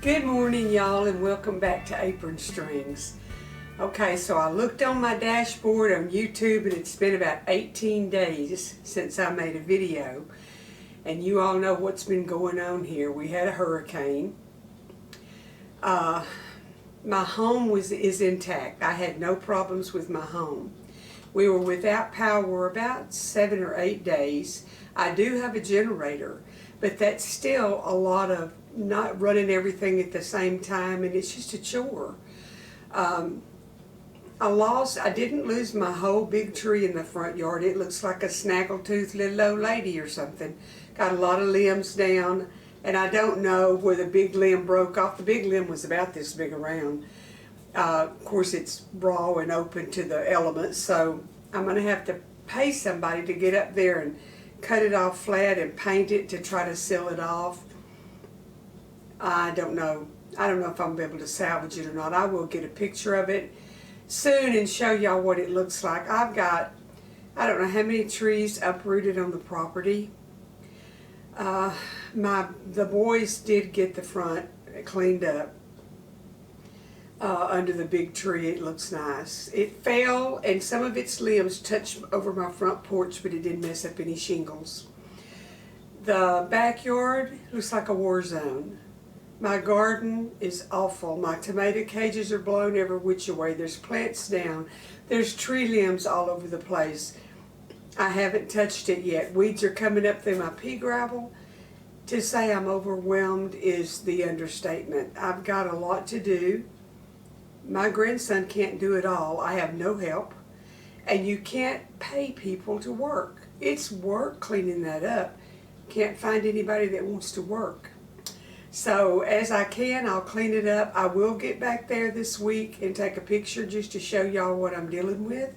Good morning, y'all, and welcome back to Apron Strings. Okay, so I looked on my dashboard on YouTube, and it's been about 18 days since I made a video. And you all know what's been going on here. We had a hurricane. My home is intact. I had no problems with my home. We were without power about 7 or 8 days. I do have a generator, but that's still a lot of not running everything at the same time, and it's just a chore. I didn't lose my whole big tree in the front yard. It looks like a snaggletooth little old lady or something. Got a lot of limbs down, and I don't know where the big limb broke off. The big limb was about this big around. Of course, it's raw and open to the elements, so I'm going to have to pay somebody to get up there and cut it off flat and paint it to try to seal it off. I don't know if I'm going to be able to salvage it or not. I will get a picture of it soon and show y'all what it looks like. I've got, I don't know how many trees uprooted on the property. The boys did get the front cleaned up under the big tree. It looks nice. It fell and some of its limbs touched over my front porch, but it didn't mess up any shingles. The backyard looks like a war zone. My garden is awful. My tomato cages are blown every which way. There's plants down. There's tree limbs all over the place. I haven't touched it yet. Weeds are coming up through my pea gravel. To say I'm overwhelmed is the understatement. I've got a lot to do. My grandson can't do it all. I have no help. And you can't pay people to work. It's work cleaning that up. Can't find anybody that wants to work. So as I can, I'll clean it up. I will get back there this week and take a picture just to show y'all what I'm dealing with.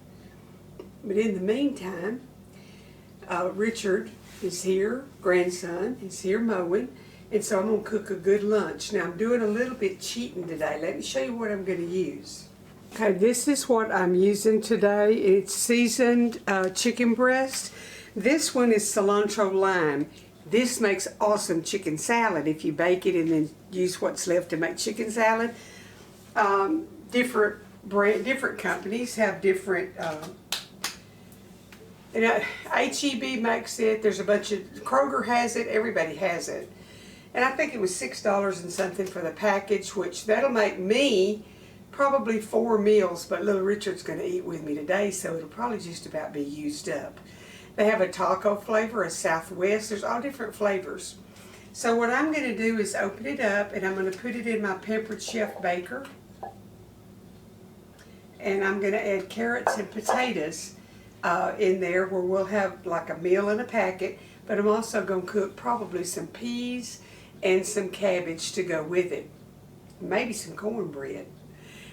But in the meantime, Richard is here, grandson, is here mowing, and so I'm going to cook a good lunch. Now I'm doing a little bit cheating today. Let me show you what I'm going to use. Okay, this is what I'm using today. It's seasoned chicken breast. This one is cilantro lime. This makes awesome chicken salad if you bake it and then use what's left to make chicken salad. Different companies have different. HEB makes it. There's a bunch of Kroger has it. Everybody has it, and I think it was $6 and something for the package, which that'll make me probably 4 meals. But little Richard's going to eat with me today, so it'll probably just about be used up. They have a taco flavor, a Southwest. There's all different flavors. So what I'm going to do is open it up, and I'm going to put it in my Pampered Chef Baker. And I'm going to add carrots and potatoes in there, where we'll have like a meal in a packet. But I'm also going to cook probably some peas and some cabbage to go with it. Maybe some cornbread.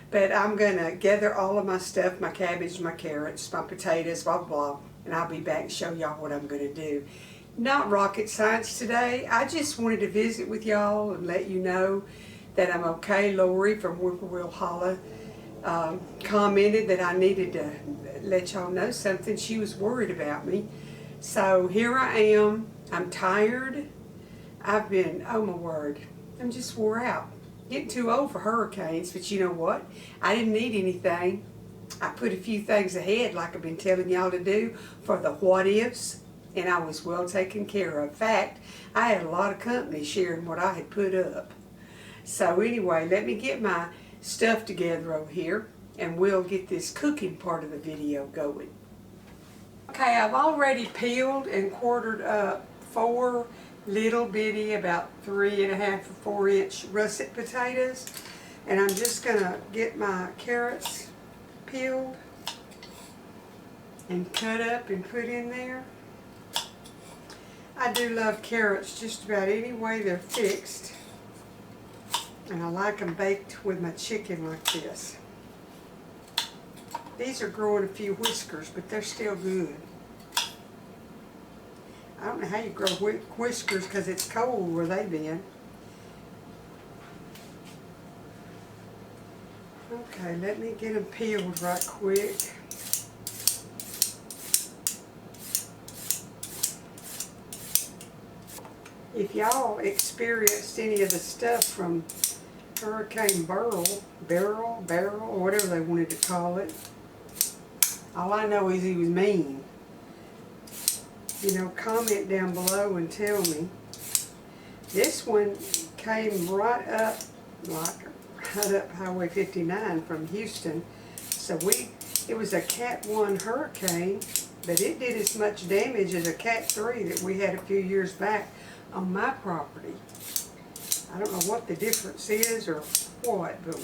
But I'm going to gather all of my stuff, my cabbage, my carrots, my potatoes, blah, blah, blah. And I'll be back and show y'all what I'm going to do. Not rocket science today. I just wanted to visit with y'all and let you know that I'm okay. Lori from Whippoorwill Holla commented that I needed to let y'all know something. She was worried about me. So here I am. I'm tired. I've been, oh my word, I'm just wore out. Getting too old for hurricanes, but you know what? I didn't need anything. I put a few things ahead like I've been telling y'all to do for the what ifs, and I was well taken care of. In fact, I had a lot of company sharing what I had put up. So anyway, let me get my stuff together over here, and we'll get this cooking part of the video going. Okay, I've already peeled and quartered up 4 little bitty, about 3.5 or 4 inch russet potatoes, and I'm just gonna get my carrots peeled and cut up and put in there. I do love carrots just about any way they're fixed, and I like them baked with my chicken like this. These are growing a few whiskers, but they're still good. I don't know how you grow whiskers because it's cold where they've been. Okay, let me get them peeled right quick. If y'all experienced any of the stuff from Hurricane Beryl, or whatever they wanted to call it, all I know is he was mean. You know, comment down below and tell me. This one came right up Highway 59 from Houston. So it was a Cat 1 hurricane, but it did as much damage as a Cat 3 that we had a few years back on my property. I don't know what the difference is or what, but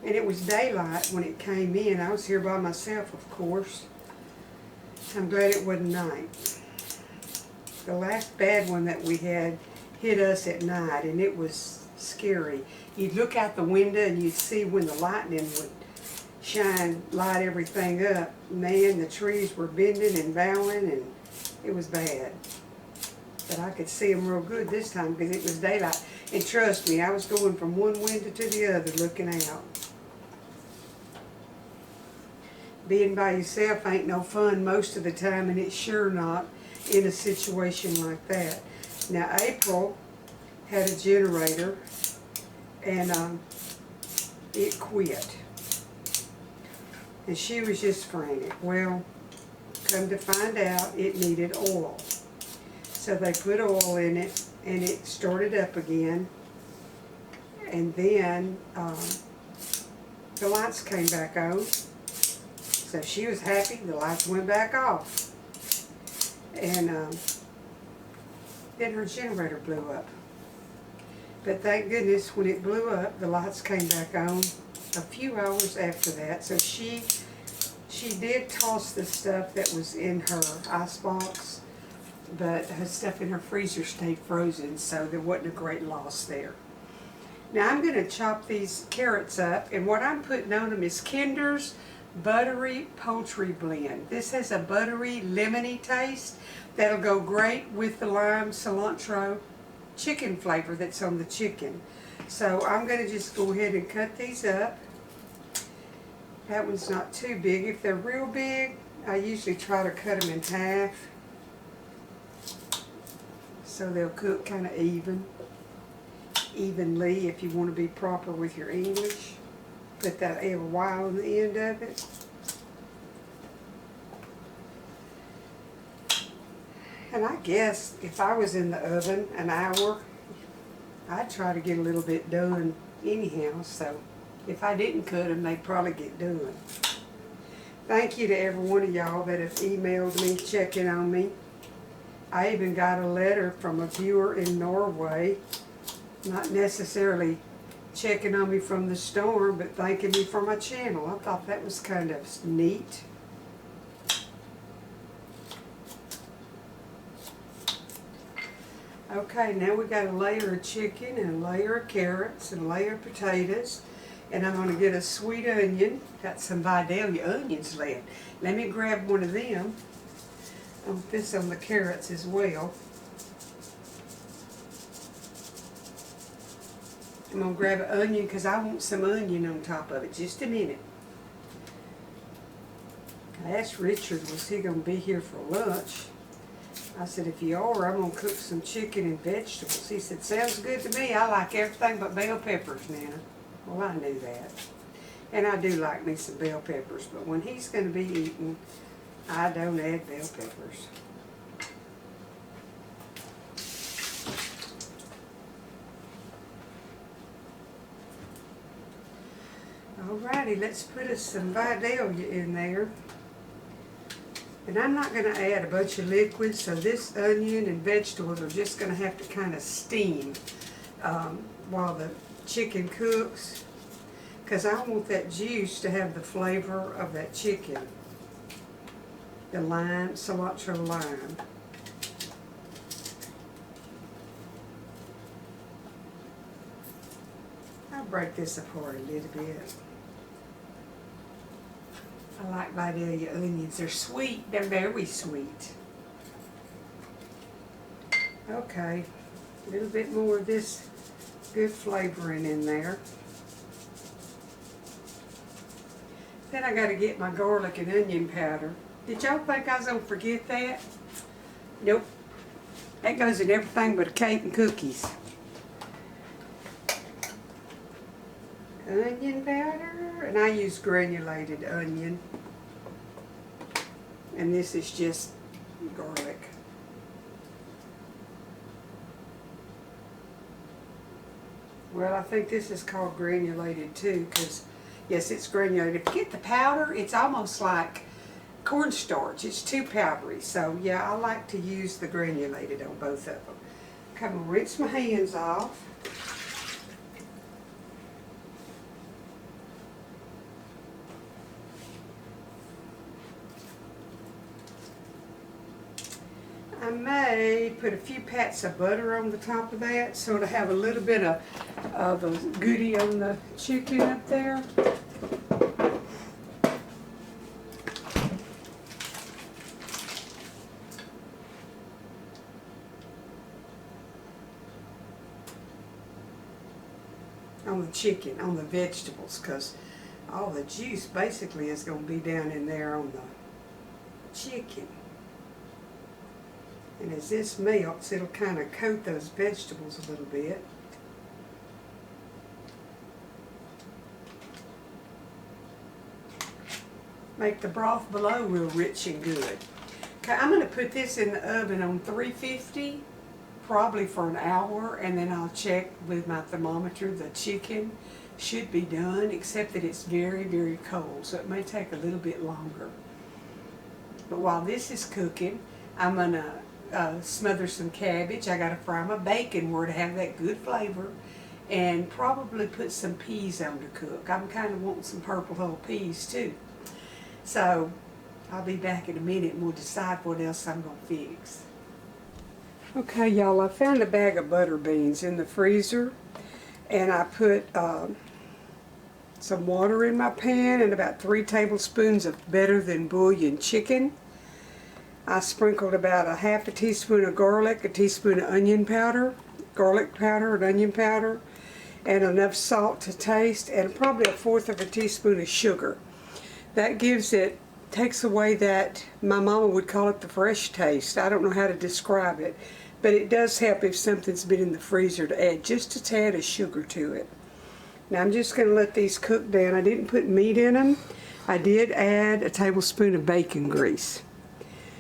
and it was daylight when it came in. I was here by myself, of course. I'm glad it wasn't night. The last bad one that we had hit us at night, and it was scary. You'd look out the window and you'd see when the lightning would light everything up. Man, the trees were bending and bowing, and it was bad. But I could see them real good this time because it was daylight. And trust me, I was going from one window to the other looking out. Being by yourself ain't no fun most of the time, and it's sure not in a situation like that. Now, April had a generator, and it quit. And she was just frantic. Well, come to find out, it needed oil. So they put oil in it, and it started up again. And then the lights came back on. So she was happy, the lights went back off. And then her generator blew up. But thank goodness when it blew up, the lights came back on a few hours after that. So she did toss the stuff that was in her icebox, but her stuff in her freezer stayed frozen, so there wasn't a great loss there. Now I'm going to chop these carrots up, and what I'm putting on them is Kinder's Buttery Poultry Blend. This has a buttery, lemony taste that'll go great with the lime cilantro chicken flavor that's on the chicken. So I'm going to just go ahead and cut these up. That one's not too big. If they're real big, I usually try to cut them in half so they'll cook kind of evenly if you want to be proper with your English. Put that Y on the end of it. And I guess if I was in the oven an hour, I'd try to get a little bit done anyhow. So if I didn't cut them, they'd probably get done. Thank you to every one of y'all that have emailed me, checking on me. I even got a letter from a viewer in Norway, not necessarily checking on me from the storm, but thanking me for my channel. I thought that was kind of neat. Okay, now we got a layer of chicken and a layer of carrots and a layer of potatoes. And I'm going to get a sweet onion. Got some Vidalia onions left. Let me grab one of them. I'll put this on the carrots as well. I'm going to grab an onion because I want some onion on top of it. Just a minute. I asked Richard, was he going to be here for lunch? I said, if you are, I'm going to cook some chicken and vegetables. He said, sounds good to me. I like everything but bell peppers, Nana. Well, I knew that. And I do like me some bell peppers, but when he's going to be eating, I don't add bell peppers. Alrighty, let's put us some Vidalia in there. And I'm not going to add a bunch of liquid, so this onion and vegetables are just going to have to kind of steam while the chicken cooks, because I want that juice to have the flavor of that chicken. The lime, cilantro lime. I'll break this apart a little bit. I like Vidalia onions. They're sweet. They're very sweet. Okay, a little bit more of this good flavoring in there. Then I got to get my garlic and onion powder. Did y'all think I was going to forget that? Nope. That goes in everything but a cake and cookies. Onion powder, and I use granulated onion. And this is just garlic. Well, I think this is called granulated too, because yes, it's granulated. If you get the powder, it's almost like cornstarch. It's too powdery. So yeah, I like to use the granulated on both of them. Okay, I'm gonna rinse my hands off. I may put a few pats of butter on the top of that so to have a little bit of a goodie on the chicken up there. On the chicken, on the vegetables, because all the juice basically is going to be down in there on the chicken. And as this melts, it'll kind of coat those vegetables a little bit. Make the broth below real rich and good. Okay, I'm going to put this in the oven on 350, probably for an hour, and then I'll check with my thermometer. The chicken should be done, except that it's very, very cold, so it may take a little bit longer. But while this is cooking, I'm going to smother some cabbage. I got to fry my bacon where to have that good flavor, and probably put some peas on to cook. I'm kind of wanting some purple whole peas too. So I'll be back in a minute and we'll decide what else I'm going to fix. Okay, y'all, I found a bag of butter beans in the freezer, and I put some water in my pan and about 3 tablespoons of better than bouillon chicken. I sprinkled about a half a teaspoon of garlic, a teaspoon of onion powder, garlic powder and onion powder, and enough salt to taste, and probably 1/4 of a teaspoon of sugar. That gives it, takes away that, my mama would call it the fresh taste. I don't know how to describe it, but it does help if something's been in the freezer to add just a tad of sugar to it. Now I'm just going to let these cook down. I didn't put meat in them. I did add a tablespoon of bacon grease.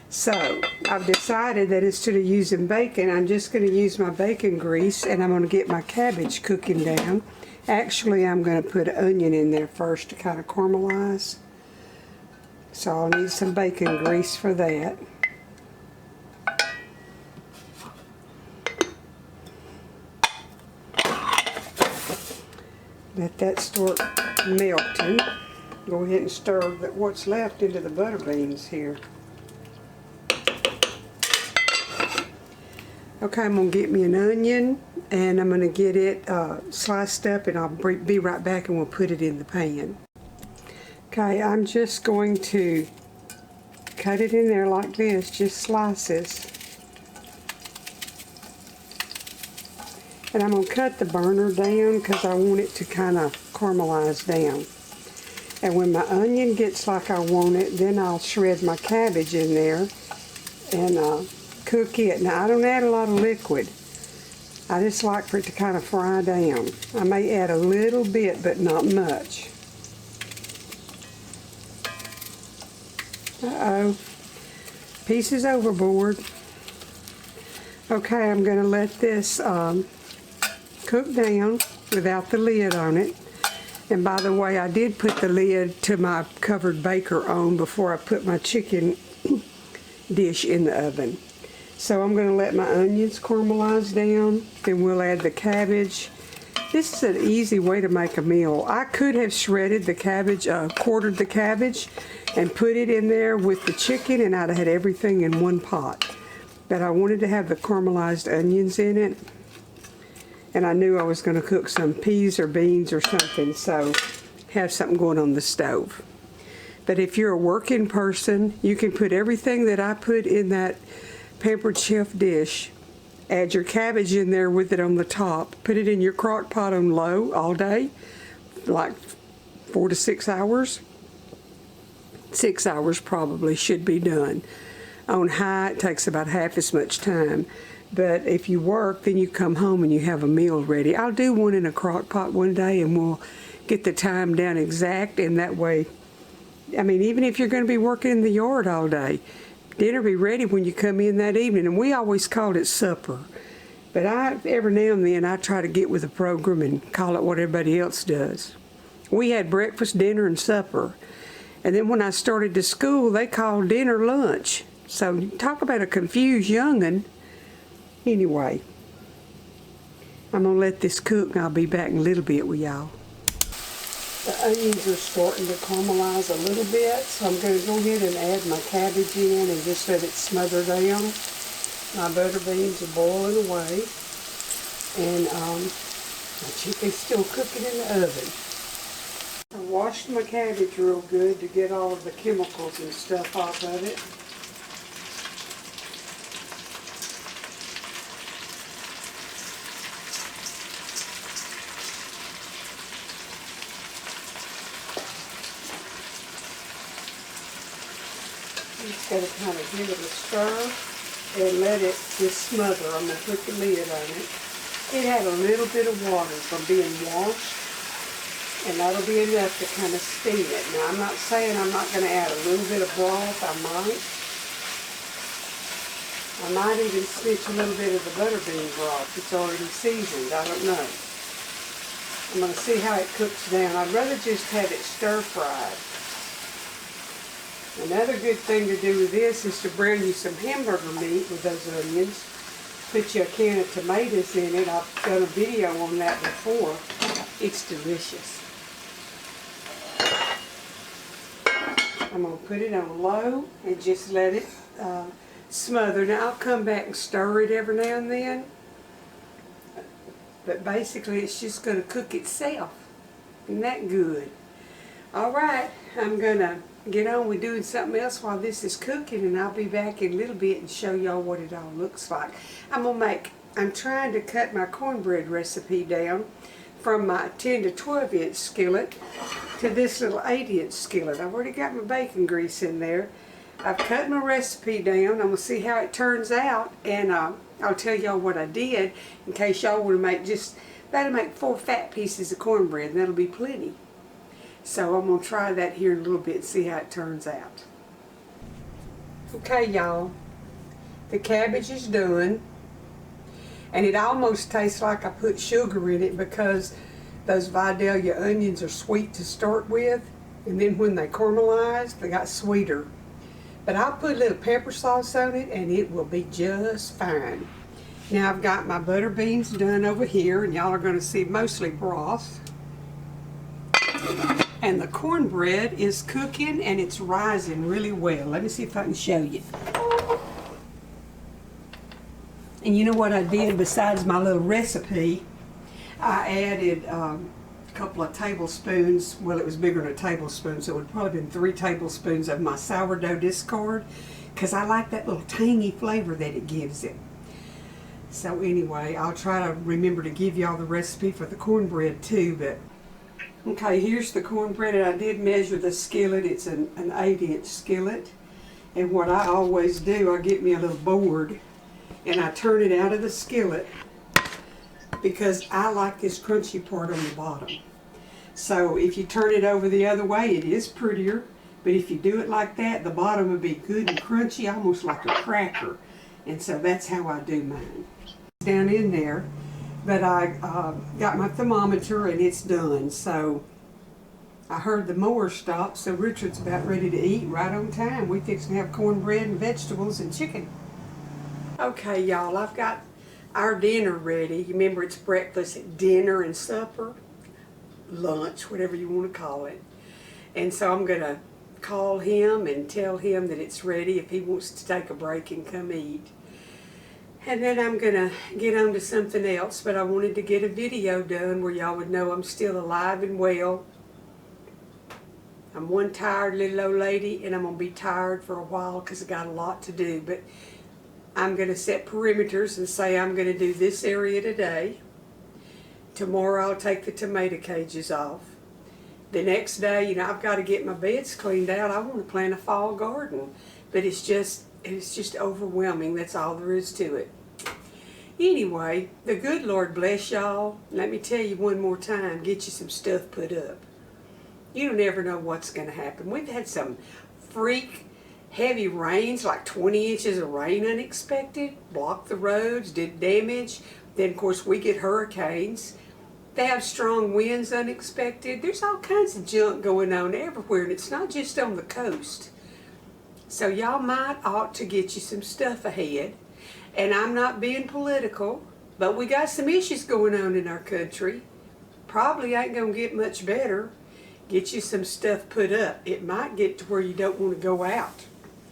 So I've decided that instead of using bacon, I'm just going to use my bacon grease, and I'm going to get my cabbage cooking down. Actually, I'm going to put onion in there first to kind of caramelize. So I'll need some bacon grease for that. Let that start melting. Go ahead and stir what's left into the butter beans here. Okay, I'm going to get me an onion, and I'm going to get it sliced up, and I'll be right back and we'll put it in the pan. Okay, I'm just going to cut it in there like this, just slices. And I'm going to cut the burner down because I want it to kind of caramelize down. And when my onion gets like I want it, then I'll shred my cabbage in there and cook it. Now, I don't add a lot of liquid. I just like for it to kind of fry down. I may add a little bit, but not much. Uh-oh. Pieces overboard. Okay, I'm going to let this cook down without the lid on it. And by the way, I did put the lid to my covered baker on before I put my chicken dish in the oven. So I'm going to let my onions caramelize down, then we'll add the cabbage. This is an easy way to make a meal. I could have shredded the cabbage, quartered the cabbage, and put it in there with the chicken, and I'd have had everything in one pot. But I wanted to have the caramelized onions in it, and I knew I was going to cook some peas or beans or something, so have something going on the stove. But if you're a working person, you can put everything that I put in that Pampered Chef dish, add your cabbage in there with it on the top, put it in your crock pot on low all day, like 4 to 6 hours, 6 hours probably should be done. On high, it takes about half as much time. But if you work, then you come home and you have a meal ready. I'll do one in a crock pot one day and we'll get the time down exact, and that way, I mean, even if you're going to be working in the yard all day, dinner be ready when you come in that evening. And we always called it supper. But every now and then I try to get with the program and call it what everybody else does. We had breakfast, dinner, and supper. And then when I started to school, they called dinner lunch. So talk about a confused young'un. Anyway, I'm going to let this cook and I'll be back in a little bit with y'all. The onions are starting to caramelize a little bit, so I'm going to go ahead and add my cabbage in and just let it smother down. My butter beans are boiling away, and my chicken's still cooking in the oven. I washed my cabbage real good to get all of the chemicals and stuff off of it. Just got to kind of give it a stir and let it just smother. I'm going to put the lid on it. It had a little bit of water from being washed, and that'll be enough to kind of steam it. Now, I'm not saying I'm not going to add a little bit of broth. I might even snitch a little bit of the butter bean broth. It's already seasoned. I don't know. I'm going to see how it cooks down. I'd rather just have it stir-fried. Another good thing to do with this is to brown you some hamburger meat with those onions. Put you a can of tomatoes in it. I've done a video on that before. It's delicious. I'm going to put it on low and just let it smother. Now I'll come back and stir it every now and then. But basically it's just going to cook itself. Isn't that good? Alright, I'm going to get on with doing something else while this is cooking, and I'll be back in a little bit and show y'all what it all looks like. I'm trying to cut my cornbread recipe down from my 10 to 12 inch skillet to this little 8-inch skillet. I've already got my bacon grease in there. I've cut my recipe down. I'm going to see how it turns out, and I'll tell y'all what I did in case y'all want to that'll make 4 fat pieces of cornbread, and that'll be plenty. So I'm going to try that here in a little bit and see how it turns out. Okay, y'all. The cabbage is done. And it almost tastes like I put sugar in it because those Vidalia onions are sweet to start with. And then when they caramelized, they got sweeter. But I'll put a little pepper sauce on it and it will be just fine. Now I've got my butter beans done over here, and y'all are going to see mostly broth. And the cornbread is cooking and it's rising really well. Let me see if I can show you. And you know what I did besides my little recipe? I added a couple of tablespoons. Well, it was bigger than a tablespoon, so it would probably been 3 tablespoons of my sourdough discard, because I like that little tangy flavor that it gives it. So anyway, I'll try to remember to give y'all the recipe for the cornbread too. But okay, here's the cornbread, and I did measure the skillet. It's an 8-inch skillet. And what I always do, I get me a little board and I turn it out of the skillet because I like this crunchy part on the bottom. So if you turn it over the other way, it is prettier. But if you do it like that, the bottom would be good and crunchy, almost like a cracker. And so that's how I do mine. Down in there. But I got my thermometer and it's done. So I heard the mower stop, so Richard's about ready to eat right on time. We fixing to have cornbread and vegetables and chicken. Okay, y'all, I've got our dinner ready. You remember it's breakfast, dinner, and supper, lunch, whatever you want to call it. And so I'm going to call him and tell him that it's ready if he wants to take a break and come eat. And then I'm going to get on to something else, but I wanted to get a video done where y'all would know I'm still alive and well. I'm one tired little old lady, and I'm going to be tired for a while because I got a lot to do. But I'm going to set perimeters and say I'm going to do this area today. Tomorrow I'll take the tomato cages off. The next day, you know, I've got to get my beds cleaned out. I want to plant a fall garden, but it's just overwhelming. That's all there is to it. Anyway, the good Lord bless y'all. Let me tell you one more time, get you some stuff put up. You don't ever know what's going to happen. We've had some freak heavy rains, like 20 inches of rain unexpected, blocked the roads, did damage. Then, of course, we get hurricanes. They have strong winds unexpected. There's all kinds of junk going on everywhere, and it's not just on the coast. So y'all might ought to get you some stuff ahead. And I'm not being political, but we got some issues going on in our country. Probably ain't going to get much better. Get you some stuff put up. It might get to where you don't want to go out.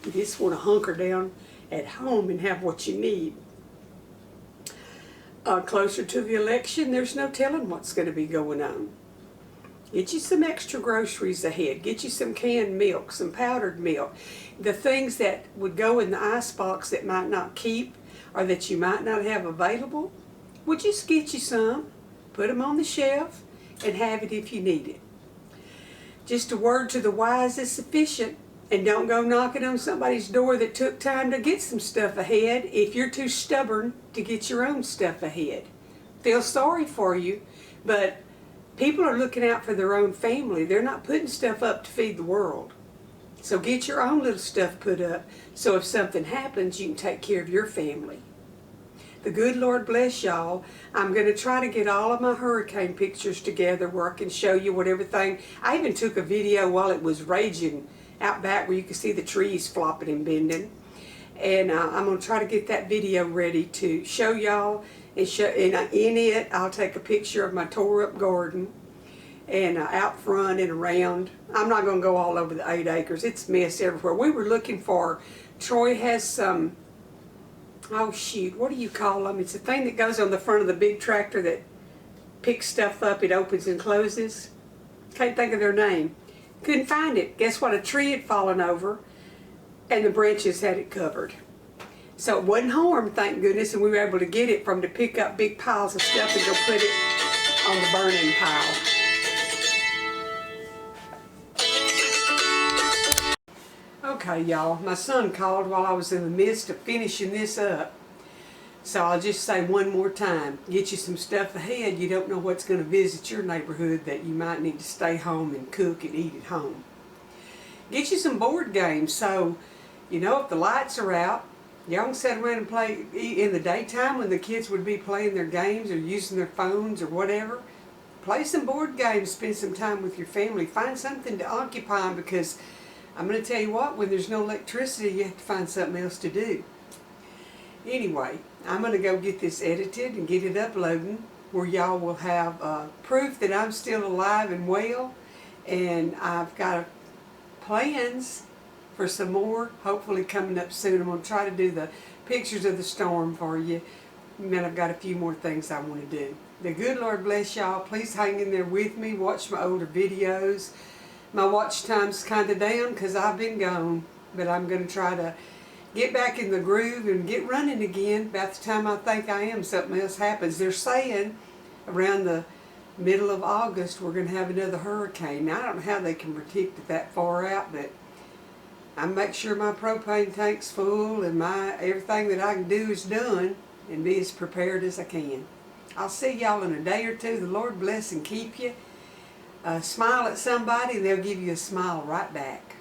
You just want to hunker down at home and have what you need. Closer to the election, there's no telling what's going to be going on. Get you some extra groceries ahead. Get you some canned milk, some powdered milk. The things that would go in the icebox that might not keep or that you might not have available, well, just get you some, put them on the shelf, and have it if you need it. Just a word to the wise is sufficient, and don't go knocking on somebody's door that took time to get some stuff ahead if you're too stubborn to get your own stuff ahead. Feel sorry for you, but people are looking out for their own family. They're not putting stuff up to feed the world. So get your own little stuff put up so if something happens, you can take care of your family. The good Lord bless y'all. I'm going to try to get all of my hurricane pictures together where I can show you what everything. I even took a video while it was raging out back where you can see the trees flopping and bending. And I'm going to try to get that video ready to show y'all. And in it, I'll take a picture of my tore up garden. And out front and around. I'm not going to go all over the 8 acres. It's a mess everywhere. We were looking for, Troy has some, oh shoot, what do you call them? It's a thing that goes on the front of the big tractor that picks stuff up. It opens and closes. Can't think of their name. Couldn't find it. Guess what? A tree had fallen over and the branches had it covered. So it wasn't harmed, thank goodness, and we were able to get it from to pick up big piles of stuff and go put it on the burning pile. Okay, y'all, my son called while I was in the midst of finishing this up. So I'll just say one more time, get you some stuff ahead. You don't know what's going to visit your neighborhood that you might need to stay home and cook and eat at home. Get you some board games so, you know, if the lights are out, y'all can sit around and play in the daytime when the kids would be playing their games or using their phones or whatever. Play some board games, spend some time with your family. Find something to occupy them because I'm going to tell you what, when there's no electricity, you have to find something else to do. Anyway, I'm going to go get this edited and get it uploading where y'all will have proof that I'm still alive and well. And I've got plans for some more, hopefully coming up soon. I'm going to try to do the pictures of the storm for you. And then I've got a few more things I want to do. The good Lord bless y'all. Please hang in there with me. Watch my older videos. My watch time's kind of down because I've been gone, but I'm going to try to get back in the groove and get running again. About the time I think I am, something else happens. They're saying around the middle of August we're going to have another hurricane. Now, I don't know how they can predict it that far out, but I make sure my propane tank's full and my everything that I can do is done and be as prepared as I can. I'll see y'all in a day or two. The Lord bless and keep you. Smile at somebody and they'll give you a smile right back.